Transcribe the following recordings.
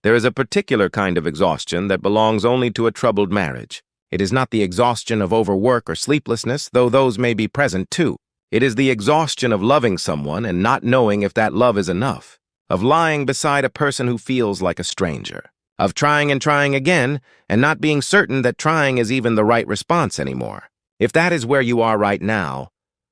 There is a particular kind of exhaustion that belongs only to a troubled marriage. It is not the exhaustion of overwork or sleeplessness, though those may be present too. It is the exhaustion of loving someone and not knowing if that love is enough, of lying beside a person who feels like a stranger, of trying and trying again and not being certain that trying is even the right response anymore. If that is where you are right now,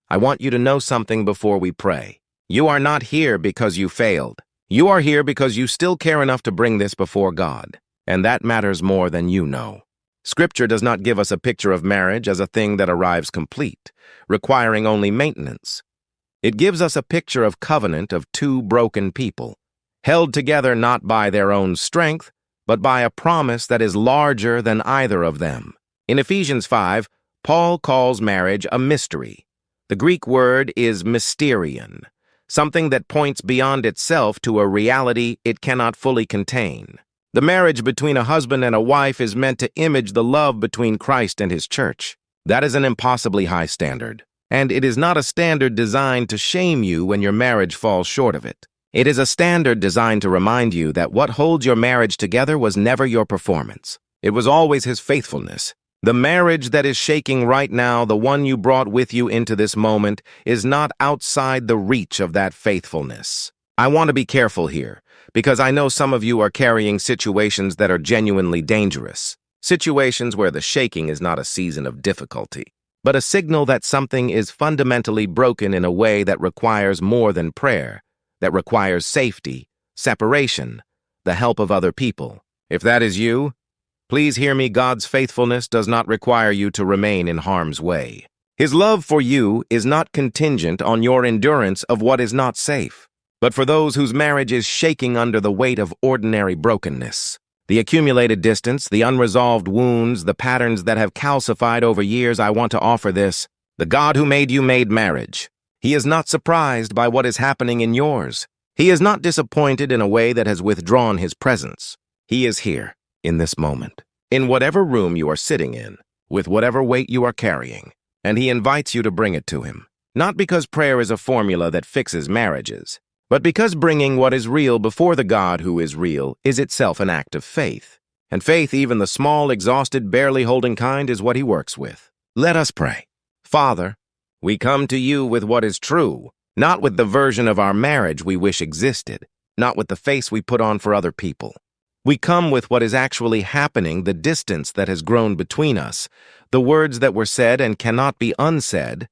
I want you to know something before we pray. You are not here because you failed. You are here because you still care enough to bring this before God, and that matters more than you know. Scripture does not give us a picture of marriage as a thing that arrives complete, requiring only maintenance. It gives us a picture of covenant of two broken people, held together not by their own strength, but by a promise that is larger than either of them. In Ephesians 5, Paul calls marriage a mystery. The Greek word is mysterion, something that points beyond itself to a reality it cannot fully contain. The marriage between a husband and a wife is meant to image the love between Christ and his church. That is an impossibly high standard, and it is not a standard designed to shame you when your marriage falls short of it. It is a standard designed to remind you that what holds your marriage together was never your performance. It was always his faithfulness. The marriage that is shaking right now, the one you brought with you into this moment, is not outside the reach of that faithfulness. I want to be careful here, because I know some of you are carrying situations that are genuinely dangerous, situations where the shaking is not a season of difficulty, but a signal that something is fundamentally broken in a way that requires more than prayer, that requires safety, separation, the help of other people. If that is you, please hear me. God's faithfulness does not require you to remain in harm's way. His love for you is not contingent on your endurance of what is not safe, but for those whose marriage is shaking under the weight of ordinary brokenness. The accumulated distance, the unresolved wounds, the patterns that have calcified over years, I want to offer this. The God who made you made marriage. He is not surprised by what is happening in yours. He is not disappointed in a way that has withdrawn his presence. He is here, in this moment, in whatever room you are sitting in, with whatever weight you are carrying, and he invites you to bring it to him. Not because prayer is a formula that fixes marriages, but because bringing what is real before the God who is real is itself an act of faith. And faith, even the small, exhausted, barely holding kind, is what he works with. Let us pray. Father, we come to you with what is true, not with the version of our marriage we wish existed, not with the face we put on for other people. We come with what is actually happening, the distance that has grown between us, the words that were said and cannot be unsaid,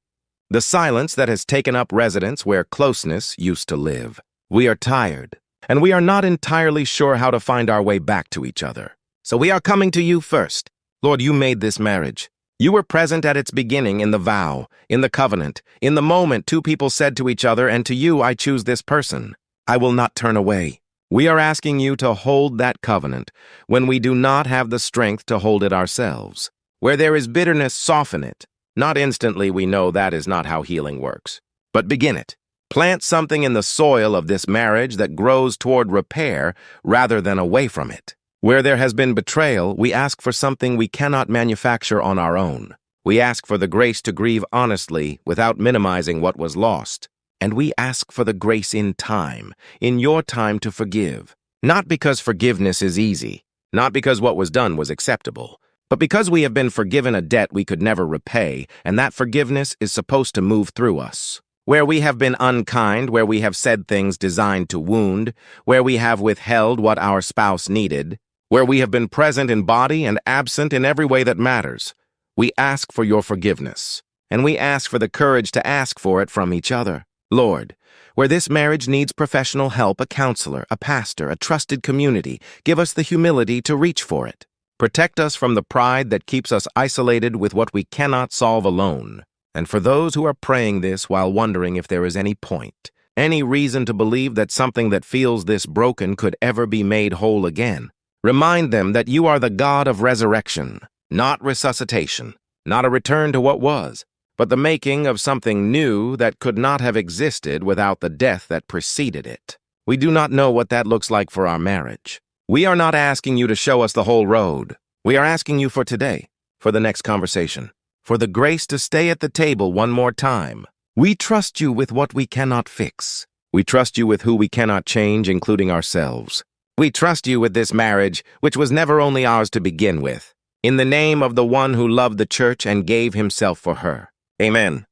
the silence that has taken up residence where closeness used to live. We are tired, and we are not entirely sure how to find our way back to each other. So we are coming to you first. Lord, you made this marriage. You were present at its beginning in the vow, in the covenant, in the moment two people said to each other, and to you I choose this person. I will not turn away. We are asking you to hold that covenant when we do not have the strength to hold it ourselves. Where there is bitterness, soften it. Not instantly, we know that is not how healing works. But begin it. Plant something in the soil of this marriage that grows toward repair rather than away from it. Where there has been betrayal, we ask for something we cannot manufacture on our own. We ask for the grace to grieve honestly without minimizing what was lost. And we ask for the grace in time, in your time to forgive. Not because forgiveness is easy, not because what was done was acceptable, but because we have been forgiven a debt we could never repay, and that forgiveness is supposed to move through us. Where we have been unkind, where we have said things designed to wound, where we have withheld what our spouse needed, where we have been present in body and absent in every way that matters, we ask for your forgiveness, and we ask for the courage to ask for it from each other. Lord, where this marriage needs professional help, a counselor, a pastor, a trusted community, give us the humility to reach for it. Protect us from the pride that keeps us isolated with what we cannot solve alone. And for those who are praying this while wondering if there is any point, any reason to believe that something that feels this broken could ever be made whole again, remind them that you are the God of resurrection, not resuscitation, not a return to what was, but the making of something new that could not have existed without the death that preceded it. We do not know what that looks like for our marriage. We are not asking you to show us the whole road. We are asking you for today, for the next conversation, for the grace to stay at the table one more time. We trust you with what we cannot fix. We trust you with who we cannot change, including ourselves. We trust you with this marriage, which was never only ours to begin with. In the name of the one who loved the church and gave himself for her. Amen.